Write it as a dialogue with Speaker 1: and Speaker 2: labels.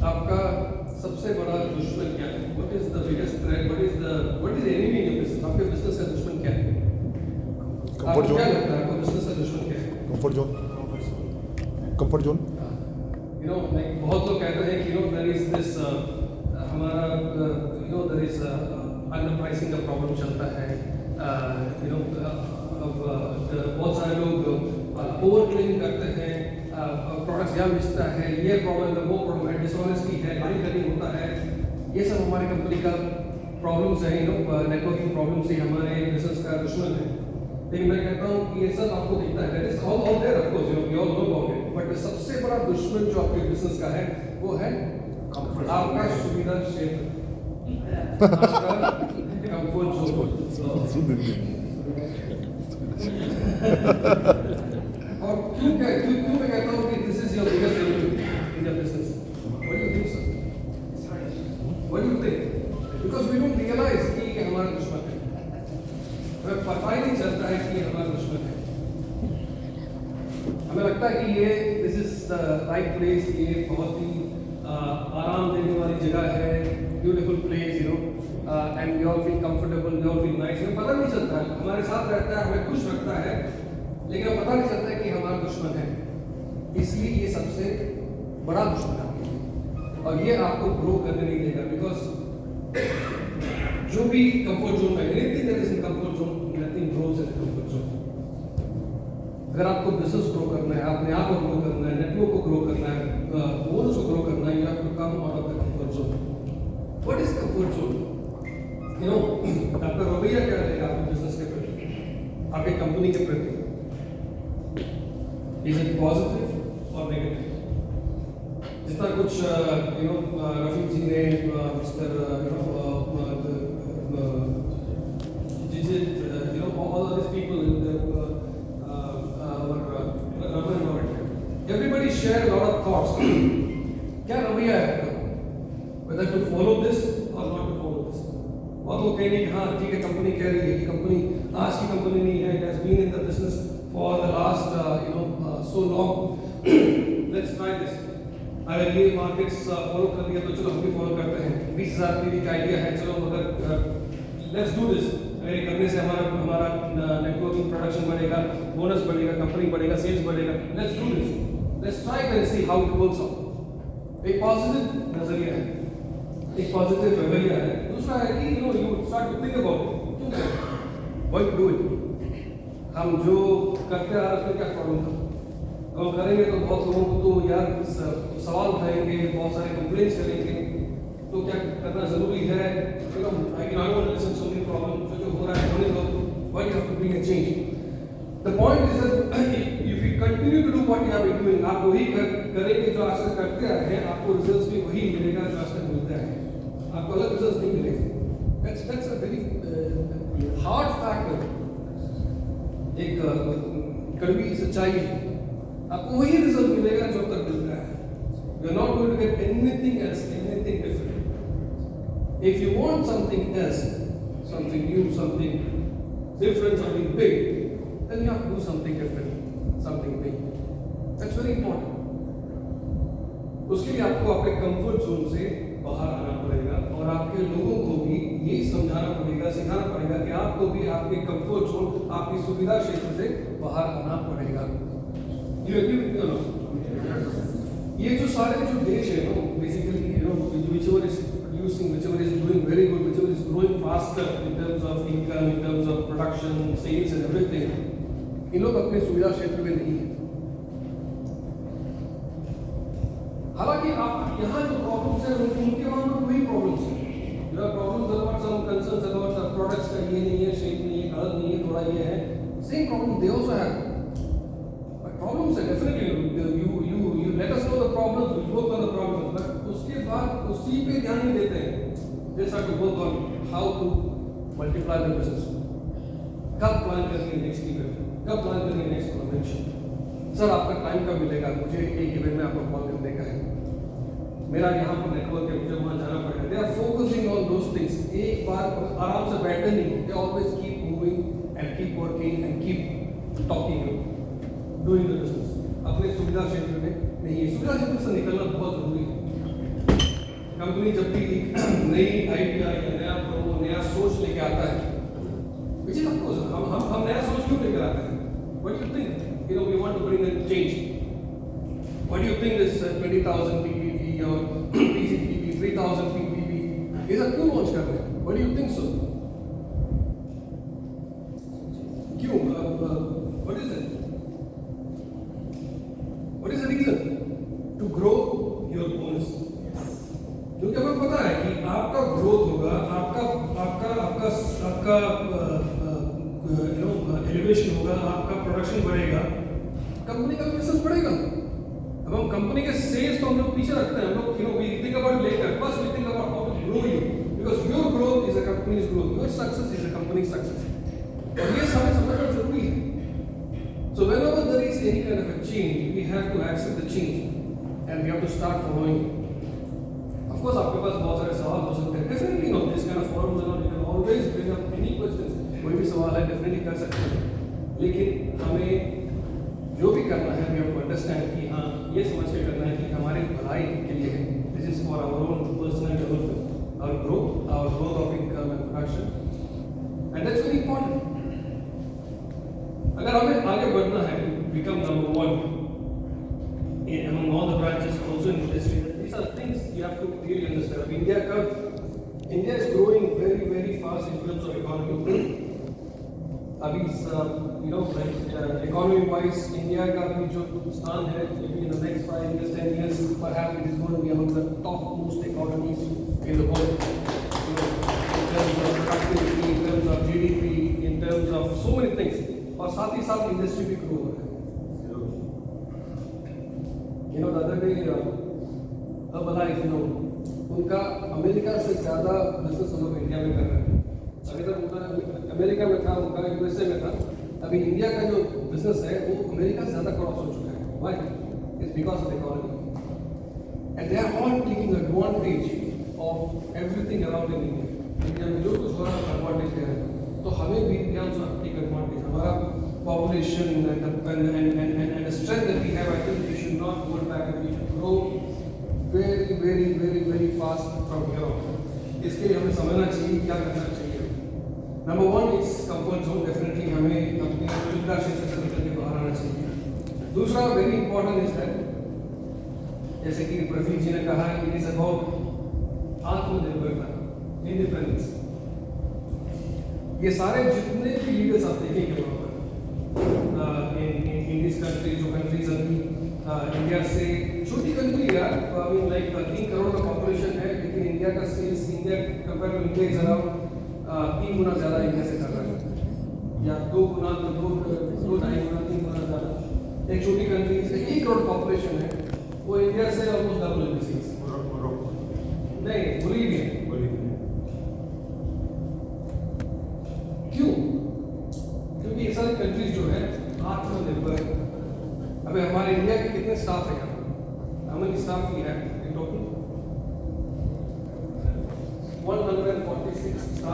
Speaker 1: आपका सबसे बड़ा दुश्मन क्या है? What is the biggest threat? What is the enemy in your business? आपके बिजनेस का दुश्मन क्या है?
Speaker 2: कंफर्ट
Speaker 1: आपको क्या
Speaker 2: जोन,
Speaker 1: लगता है आपको बिजनेस का दुश्मन क्या है?
Speaker 2: Comfort zone, comfort zone.
Speaker 1: Like बहुत लोग कहते हैं कि देयर इज दिस हमारा देयर इज अंडर प्राइसिंग का प्रॉब्लम चलता है। अब बहुत सारे लोग ओवर क्लेम करते हैं, प्रोडक्ट्स यहाँ बेचता है, ये प्रॉब्लम है, वो प्रॉब्लम है, डिसऑनेस्टी है, लाइन कटिंग होता है। ये सब हमारी कंपनी का प्रॉब्लम्स है, नेटवर्किंग प्रॉब्लम्स ही हमारे बिजनेस का दुश्मन है। लेकिन मैं कहता हूँ कि ये सब आपको दिखता है, that is all there of course, you all know about it, but सबसे बड़ा दुश्मन जो आपके बिजनेस का है वो है आपका सुविधा क्षेत्र, आपका कंफर्ट जोन। और क्यों मैं कहता हूँ कि this is your biggest enemy in your business? What do you think sir? What do you think? Because we don't realise कि ये हमारा दुश्मन है, हमें पता ही नहीं चलता है कि ये हमारा दुश्मन है। हमें लगता है कि ये this is the right place, ये बहुत ही आराम देने वाली जगह है, beautiful place, and we all feel comfortable, we all feel nice. हमें पता नहीं चलता है, हमारे साथ रहता है, हमें खुश रखता है, लेकिन हमें पता नहीं चलता है कि हमारा दुश्मन है। इसलिए ये सबसे बड़ा दुश्मन है आपके लिए, और ये आपको ग्रो करने नहीं देगा। बिकॉज जो भी कंफर्ट जोन में, anything that is in comfort zone, nothing grows in comfort zone. अगर आपको बिजनेस ग्रो करना है, अपने आप को ग्रो करना है, नेटवर्क को ग्रो करना है, गोल्स को ग्रो करना है, you have to come out of the comfort zone. What is comfort zone? आपका रवैया क्या रहेगा आपके बिजनेस के प्रति, आपके कंपनी के प्रति? इज इट पॉजिटिव और नेगेटिव? जितना कुछ रफीक जी ने, mister all of these people, everybody share a lot of thoughts. क्या रवैया है आपका? Whether to follow this or not to follow this? बहुत लोग कहेंगे कि हाँ ठीक है, कंपनी कह रही है कि कंपनी आज की कंपनी नहीं है, it has been in the business for the last so long, let's try this. अगर ये मार्केट्स फॉलो कर लिया तो चलो हम भी फॉलो करते हैं। 20,000 की एक आइडिया है, चलो अगर लेट्स डू दिस, अगर ये करने से हमारा नेटवर्किंग प्रोडक्शन बढ़ेगा, बोनस बढ़ेगा, कंपनी बढ़ेगा, सेल्स बढ़ेगा, let's do this, let's try and see how it works out. एक पॉजिटिव नजरिया है, एक पॉजिटिव रवैया है। दूसरा है कि you start to think about it, why do it. हम जो करते आ रहे हैं उसमें क्या प्रॉब्लम था? हम करेंगे तो बहुत लोगों को तो यार सवाल उठाएंगे, बहुत सारे कंप्लेंट्स करेंगे, तो क्या करना जरूरी है? I can not listen so many problem, जो हो रहा है होने दो, why you have to bring a change. The point is that if you continue to do what you have been doing, आप वही करेंगे जो आज तक करते आए हैं, आपको रिजल्ट्स भी वही मिलेगा जो आज तक मिलता है, आपको अलग रिजल्ट्स नहीं मिलेंगे। That's a very hard fact, एक कड़वी सच्चाई है। आपको वही रिजल्ट मिलेगा जो तक मिल रहा है। You are not going to get anything else, anything different. If you want something else, something new, something different, something big, then you have to do something different, something big. That's very important. उसके लिए आपको अपने comfort zone से बाहर आना पड़ेगा, और आपके लोगों को भी ये समझाना पड़ेगा, सिखाना पड़ेगा कि आपको भी आपके कंफर्ट जोन, आपकी सुविधा क्षेत्र से बाहर आना पड़ेगा। You agree with me or not? ये जो सारे जो देश है, basically, whichever is producing, whichever is doing very good, whichever is growing faster in terms of income, in terms of production, sales and everything, इन लोग अपने सुविधा क्षेत्र में नहीं है। हालांकि आप यहाँ जो प्रॉब्लम्स है उनके वहाँ पर वही प्रॉब्लम्स है। There are problems about some concerns about the products का ये नहीं है, शेप नहीं है, कलर नहीं है, थोड़ा ये है, same problem they also have. Problems are definitely, you let us know the problems, we work on the problems, but उसके बाद उसी पे ध्यान नहीं देते हैं। They start to work on how to multiply the business. कब प्लान करनी है नेक्स्ट इवेंट, कब प्लान करनी है नेक्स्ट कन्वेंशन, सर आपका टाइम कब मिलेगा, मुझे एक इवेंट में आपको कॉल करने का है, मेरा यहाँ पर नेटवर्क है, मुझे वहाँ जाना पड़ेगा। They are focusing on those things. एक बार आराम से बैठते नहीं, they always keep moving and keep working and keep talking. Doing the business अपने सुविधा क्षेत्र में नहीं है। सुविधा क्षेत्र से निकलना बहुत जरूरी है। कंपनी जब भी एक नई आइडिया या नया प्रोमो नया सोच लेके आता है, which is of course हम नया सोच क्यों लेकर आते हैं? What do you think? You know, we want to bring a change. What do you think this 20,000 ppb or PCPP 3,000 ppb is a क्यों लॉन्च कर रहे हैं? What do you think so? क्यों? What is it? What is the reason to grow your bonus? क्योंकि हमें पता है कि आपका ग्रोथ होगा, आपका एलिवेशन होगा, आपका प्रोडक्शन बढ़ेगा, कंपनी का बिजनेस बढ़ेगा। अब हम कंपनी के सेल्स तो हम लोग पीछे रखते हैं, हम लोग we think about later, first we think about how to grow you, because your growth is a company's growth, your success is a company success, और ये हमें समझना जरूरी है। So whenever there is any kind of a change, we have to accept the change and we have to start following it. Of course, आपके पास बहुत सारे सवाल हो सकते हैं. Definitely, you know, this kind of forums and all, you can always bring up any questions. कोई भी सवाल है, definitely कर सकते हैं. लेकिन हमें जो भी करना है, we have to understand कि हाँ, ये समझ के करना है कि हमारी भलाई के लिए है. This is for our own personal development, our growth of income and production, and that's very important. अगर हमें आगे बढ़ना है, become number one among all the branches, also in industry, these are things you have to really understand. India is growing very, very fast in terms of economy. अभी economy-wise, India का भी जो स्थान है, maybe in the next 5 years, 10 years, perhaps it is going to be among the top-most economies in the world. In terms of productivity, in terms of GDP, in terms of so many things. और साथ ही साथ industry भी grow हो रहा है। You know, the other day, Herbalife, उनका America से ज़्यादा बिजनेस हम लोग इंडिया में कर रहे हैं। अभी तक उनका अमेरिका में था, उनका यूएसए में था, अभी इंडिया का जो बिजनेस है वो अमेरिका से ज़्यादा क्रॉस हो चुका है। Why? It's because of the economy. And they are all taking advantage of everything around in India. India में जो कुछ हो रहा है एडवांटेज ले रहे हैं, तो हमें भी ध्यान से टेक एडवांटेज। हमारा population and the strength that we have, I think we should not hold back and we should grow very, very, very, very fast from here on. इसके लिए हमें समझना चाहिए क्या करना चाहिए। Number one is comfort zone. Definitely हमें अपनी सुविधा क्षेत्र से निकल के बाहर आना चाहिए। दूसरा very important is that, जैसे कि प्रफीक जी ने कहा, it is about आत्मनिर्भरता, independence. ये सारे जितने भी लीडर्स आप देखेंगे वहाँ पर in this country, जो कंट्रीज अभी इंडिया से छोटी कंट्री है, लाइक 3 करोड़ का पॉपुलेशन है, लेकिन इंडिया का sales India compare to India is around 3 गुना ज़्यादा इंडिया से कर रहा है, या 2 गुना, 2-2.5 गुना, 3 गुना ज़्यादा। एक छोटी कंट्री से 1 करोड़ पॉपुलेशन है, वो इंडिया से ऑलमोस्ट डबल है सेल्स। नहीं, बोलीविया। क्यों? क्योंकि ये सारी कंट्रीज जो है आत्मनिर्भर। अबे हमारे इंडिया के कितने स्टाफ है यहाँ? हमारी स्टाफ की है टोटल 146 स्टाफ।